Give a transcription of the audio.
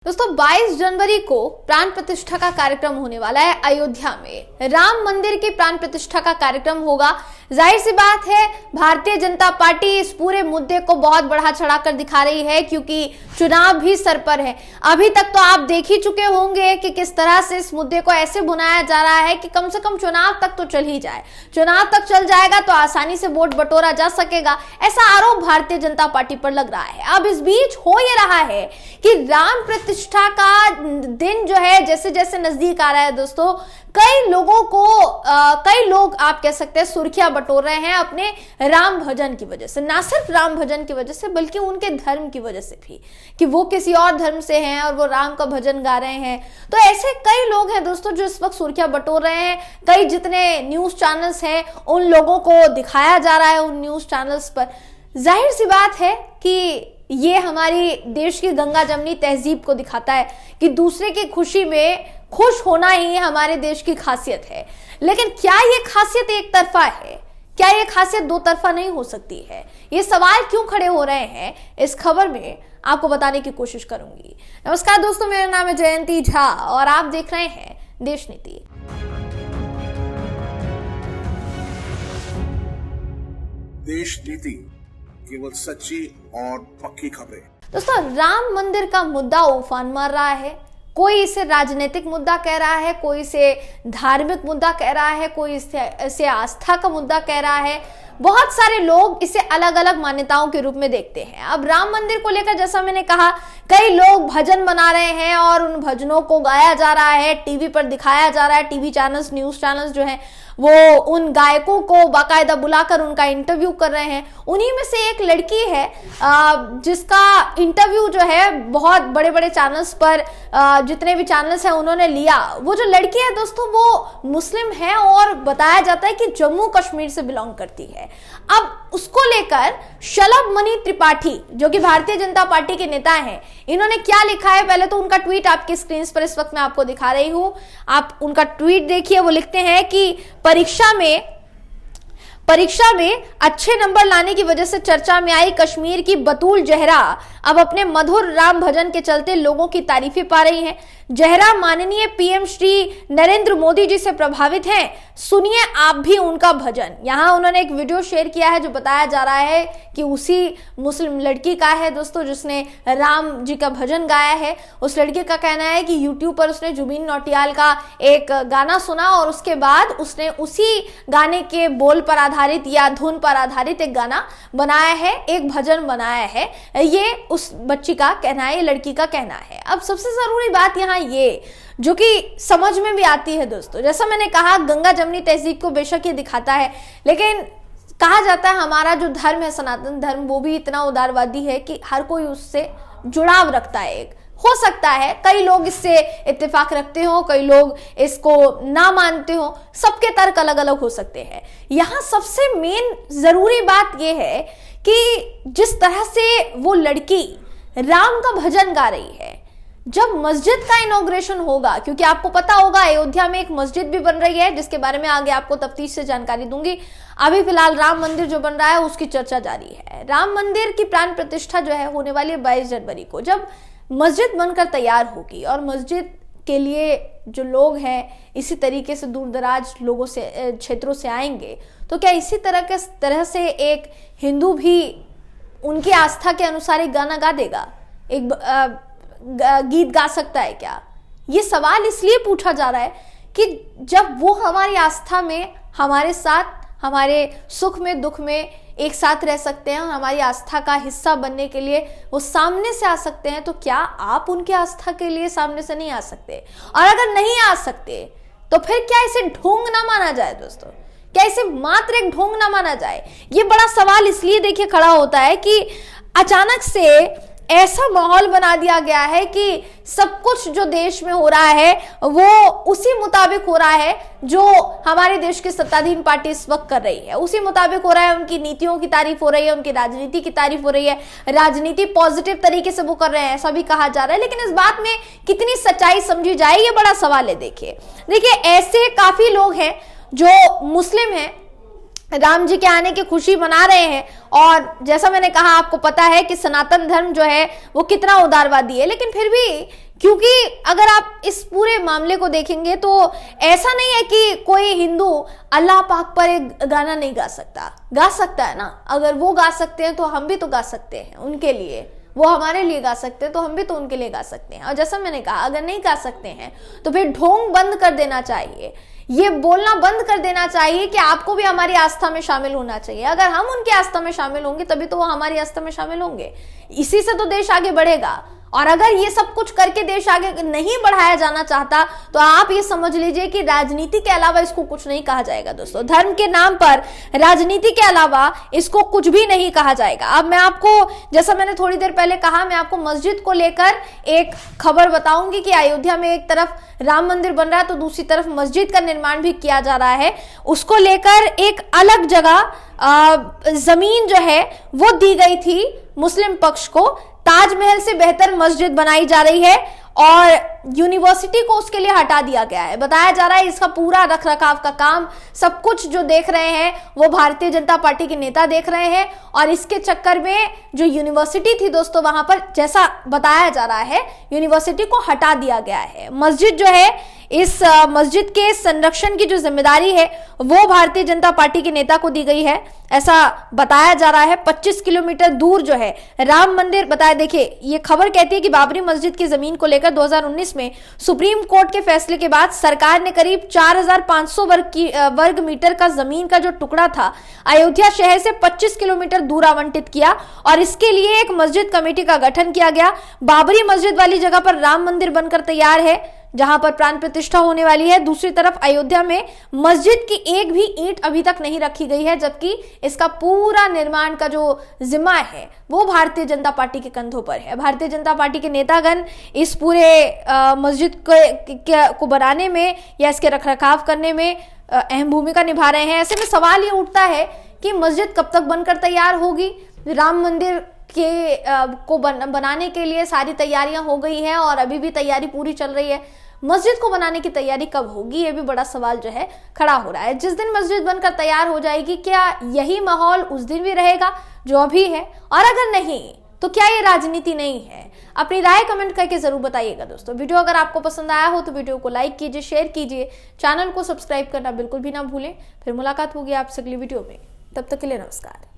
दोस्तों 22 जनवरी को प्राण प्रतिष्ठा का कार्यक्रम होने वाला है। अयोध्या में राम मंदिर की प्राण प्रतिष्ठा का कार्यक्रम होगा। जाहिर सी बात है भारतीय जनता पार्टी इस पूरे मुद्दे को बहुत बढ़ा चढ़ाकर दिखा रही है, क्योंकि चुनाव भी सर पर है। अभी तक तो आप देख ही चुके होंगे कि किस तरह से इस मुद्दे को ऐसे बुनाया जा रहा है कि कम से कम चुनाव तक तो चल ही जाए। चुनाव तक चल जाएगा तो आसानी से वोट बटोरा जा सकेगा, ऐसा आरोप भारतीय जनता पार्टी पर लग रहा है। अब इस बीच हो ये रहा है कि राम प्रतिष्ठा का दिन जो है जैसे जैसे नजदीक आ रहा है दोस्तों, कई लोग आप कह सकते हैं सुर्खियां बटोर रहे हैं अपने राम भजन की वजह से। ना सिर्फ राम भजन की वजह से बल्कि उनके धर्म की वजह से भी, कि वो किसी और धर्म से हैं और वो राम का भजन गा रहे हैं। तो ऐसे कई लोग हैं दोस्तों जो इस वक्त सुर्खियां बटोर रहे हैं। कई जितने न्यूज चैनल्स हैं उन लोगों को दिखाया जा रहा है उन न्यूज चैनल्स पर। जाहिर सी बात है कि ये हमारी देश की गंगा जमनी तहजीब को दिखाता है कि दूसरे की खुशी में खुश होना ही हमारे देश की खासियत है। लेकिन क्या ये खासियत एक तरफा है? क्या ये खासियत दो तरफा नहीं हो सकती है? ये सवाल क्यों खड़े हो रहे हैं, इस खबर में आपको बताने की कोशिश करूंगी। नमस्कार दोस्तों, मेरा नाम है जयंती झा और आप देख रहे हैं देश नीति। देश नीति, केवल सच्ची और पक्की खबरें। दोस्तों राम मंदिर का मुद्दा उफान मार रहा है। कोई इसे राजनीतिक मुद्दा कह रहा है, कोई इसे धार्मिक मुद्दा कह रहा है, कोई इसे आस्था का मुद्दा कह रहा है। बहुत सारे लोग इसे अलग अलग मान्यताओं के रूप में देखते हैं। अब राम मंदिर को लेकर जैसा मैंने कहा, कई लोग भजन बना रहे हैं और उन भजनों को गाया जा रहा है, टीवी पर दिखाया जा रहा है। टीवी चैनल्स, न्यूज चैनल्स जो हैं वो उन गायकों को बाकायदा बुलाकर उनका इंटरव्यू कर रहे हैं। उन्हीं में से एक लड़की है जिसका इंटरव्यू जो है बहुत बड़े बड़े चैनल्स पर, जितने भी चैनल्स हैं उन्होंने लिया। वो जो लड़की है दोस्तों वो मुस्लिम है और बताया जाता है कि जम्मू कश्मीर से बिलोंग करती है। अब उसको लेकर शलभ मणि त्रिपाठी जो कि भारतीय जनता पार्टी के नेता हैं, इन्होंने क्या लिखा है, पहले तो उनका ट्वीट आपकी स्क्रीन पर इस वक्त मैं आपको दिखा रही हूं। आप उनका ट्वीट देखिए। वो लिखते हैं कि परीक्षा में अच्छे नंबर लाने की वजह से चर्चा में आई कश्मीर की बतूल जहरा अब अपने मधुर राम भजन के चलते लोगों की तारीफें पा रही हैं। जहरा माननीय पीएम श्री नरेंद्र मोदी जी से प्रभावित हैं, सुनिए आप भी उनका भजन। यहाँ उन्होंने एक वीडियो शेयर किया है जो बताया जा रहा है कि उसी मुस्लिम लड़की का है दोस्तों जिसने राम जी का भजन गाया है। उस लड़की का कहना है कि यूट्यूब पर उसने जुबिन नौटियाल का एक गाना सुना और उसके बाद उसने उसी गाने के बोल पर आधारित या धुन पर आधारित एक गाना बनाया है, एक भजन बनाया है। ये उस बच्ची का कहना है, ये लड़की का कहना है। अब सबसे जरूरी बात यहाँ ये जो कि समझ में भी आती है दोस्तों, जैसा मैंने कहा गंगा जमनी तहजीब को बेशक ये दिखाता है, लेकिन कहा जाता है हमारा जो धर्म है सनातन धर्म वो भी इतना उदारवादी है कि हर कोई उससे जुड़ाव रखता है। एक हो सकता है कई लोग इससे इत्तेफाक रखते हो, कई लोग इसको ना मानते हो, सबके तर्क अलग अलग हो सकते हैं। यहाँ सबसे मेन जरूरी बात यह है कि जिस तरह से वो लड़की राम का भजन गा रही है, जब मस्जिद का इनॉग्रेशन होगा, क्योंकि आपको पता होगा अयोध्या में एक मस्जिद भी बन रही है जिसके बारे में आगे आपको तफ्तीश से जानकारी दूंगी। अभी फिलहाल राम मंदिर जो बन रहा है उसकी चर्चा जारी है। राम मंदिर की प्राण प्रतिष्ठा जो है होने वाली है 22 जनवरी को। जब मस्जिद बनकर तैयार होगी और मस्जिद के लिए जो लोग हैं इसी तरीके से दूर दराज लोगों से क्षेत्रों से आएंगे, तो क्या इसी तरह से एक हिंदू भी उनकी आस्था के अनुसार एक गाना गा देगा, एक गीत गा सकता है क्या? ये सवाल इसलिए पूछा जा रहा है कि जब वो हमारी आस्था में हमारे साथ, हमारे सुख में दुख में एक साथ रह सकते हैं और हमारी आस्था का हिस्सा बनने के लिए वो सामने से आ सकते हैं, तो क्या आप उनकी आस्था के लिए सामने से नहीं आ सकते? और अगर नहीं आ सकते तो फिर क्या इसे ढोंग ना माना जाए दोस्तों? क्या इसे मात्र एक ढोंग ना माना जाए? ये बड़ा सवाल इसलिए देखिए खड़ा होता है कि अचानक से ऐसा माहौल बना दिया गया है कि सब कुछ जो देश में हो रहा है वो उसी मुताबिक हो रहा है जो हमारे देश की सत्ताधीन पार्टी इस वक्त कर रही है, उसी मुताबिक हो रहा है। उनकी नीतियों की तारीफ हो रही है, उनकी राजनीति की तारीफ हो रही है, राजनीति पॉजिटिव तरीके से वो कर रहे हैं ऐसा भी कहा जा रहा है। लेकिन इस बात में कितनी सच्चाई समझी जाए ये बड़ा सवाल है। देखिए ऐसे काफी लोग हैं जो मुस्लिम हैं, राम जी के आने की खुशी मना रहे हैं। और जैसा मैंने कहा आपको पता है कि सनातन धर्म जो है वो कितना उदारवादी है, लेकिन फिर भी क्योंकि अगर आप इस पूरे मामले को देखेंगे तो ऐसा नहीं है कि कोई हिंदू अल्लाह पाक पर एक गाना नहीं गा सकता है ना। अगर वो गा सकते हैं तो हम भी तो गा सकते हैं उनके लिए, वो हमारे लिए गा सकते हैं तो हम भी तो उनके लिए गा सकते हैं। और जैसा मैंने कहा, अगर नहीं गा सकते हैं तो फिर ढोंग बंद कर देना चाहिए, ये बोलना बंद कर देना चाहिए कि आपको भी हमारी आस्था में शामिल होना चाहिए। अगर हम उनकी आस्था में शामिल होंगे तभी तो वो हमारी आस्था में शामिल होंगे, इसी से तो देश आगे बढ़ेगा। और अगर ये सब कुछ करके देश आगे नहीं बढ़ाया जाना चाहता तो आप ये समझ लीजिए कि राजनीति के अलावा इसको कुछ नहीं कहा जाएगा दोस्तों। धर्म के नाम पर राजनीति के अलावा इसको कुछ भी नहीं कहा जाएगा। अब मैं आपको, जैसा मैंने थोड़ी देर पहले कहा, मैं आपको मस्जिद को लेकर एक खबर बताऊंगी कि अयोध्या में एक तरफ राम मंदिर बन रहा है तो दूसरी तरफ मस्जिद का निर्माण भी किया जा रहा है। उसको लेकर एक अलग जगह जमीन जो है वो दी गई थी मुस्लिम पक्ष को। ताजमहल से बेहतर मस्जिद बनाई जा रही है और यूनिवर्सिटी को उसके लिए हटा दिया गया है। बताया जा रहा है इसका पूरा रखरखाव का काम, सब कुछ जो देख रहे हैं वो भारतीय जनता पार्टी के नेता देख रहे हैं। और इसके चक्कर में जो यूनिवर्सिटी थी दोस्तों, वहां पर जैसा बताया जा रहा है यूनिवर्सिटी को हटा दिया गया है। मस्जिद जो है, इस मस्जिद के संरक्षण की जो जिम्मेदारी है वो भारतीय जनता पार्टी के नेता को दी गई है, ऐसा बताया जा रहा है। 25 किलोमीटर दूर जो है राम मंदिर बताया। देखिए, ये खबर कहती है कि बाबरी मस्जिद की जमीन को लेकर 2019 में सुप्रीम कोर्ट के फैसले के बाद सरकार ने करीब 4500 वर्ग मीटर का जमीन का जो टुकड़ा था अयोध्या शहर से 25 किलोमीटर दूर आवंटित किया और इसके लिए एक मस्जिद कमेटी का गठन किया गया। बाबरी मस्जिद वाली जगह पर राम मंदिर बनकर तैयार है जहां पर प्राण प्रतिष्ठा होने वाली है। दूसरी तरफ अयोध्या में मस्जिद की एक भी ईंट अभी तक नहीं रखी गई है, जबकि इसका पूरा निर्माण का जो जिम्मा है वो भारतीय जनता पार्टी के कंधों पर है। भारतीय जनता पार्टी के नेतागण इस पूरे मस्जिद को बनाने में या इसके रखरखाव करने में अहम भूमिका निभा रहे हैं। ऐसे में सवाल ये उठता है कि मस्जिद कब तक बनकर तैयार होगी। राम मंदिर को बनाने के लिए सारी तैयारियां हो गई हैं और अभी भी तैयारी पूरी चल रही है। मस्जिद को बनाने की तैयारी कब होगी, ये भी बड़ा सवाल जो है खड़ा हो रहा है। जिस दिन मस्जिद बनकर तैयार हो जाएगी, क्या यही माहौल उस दिन भी रहेगा जो अभी है? और अगर नहीं तो क्या ये राजनीति नहीं है? अपनी राय कमेंट करके जरूर बताइएगा दोस्तों। वीडियो अगर आपको पसंद आया हो तो वीडियो को लाइक कीजिए, शेयर कीजिए, चैनल को सब्सक्राइब करना बिल्कुल भी ना भूलें। फिर मुलाकात होगी आपसे अगली वीडियो में, तब तक के लिए नमस्कार।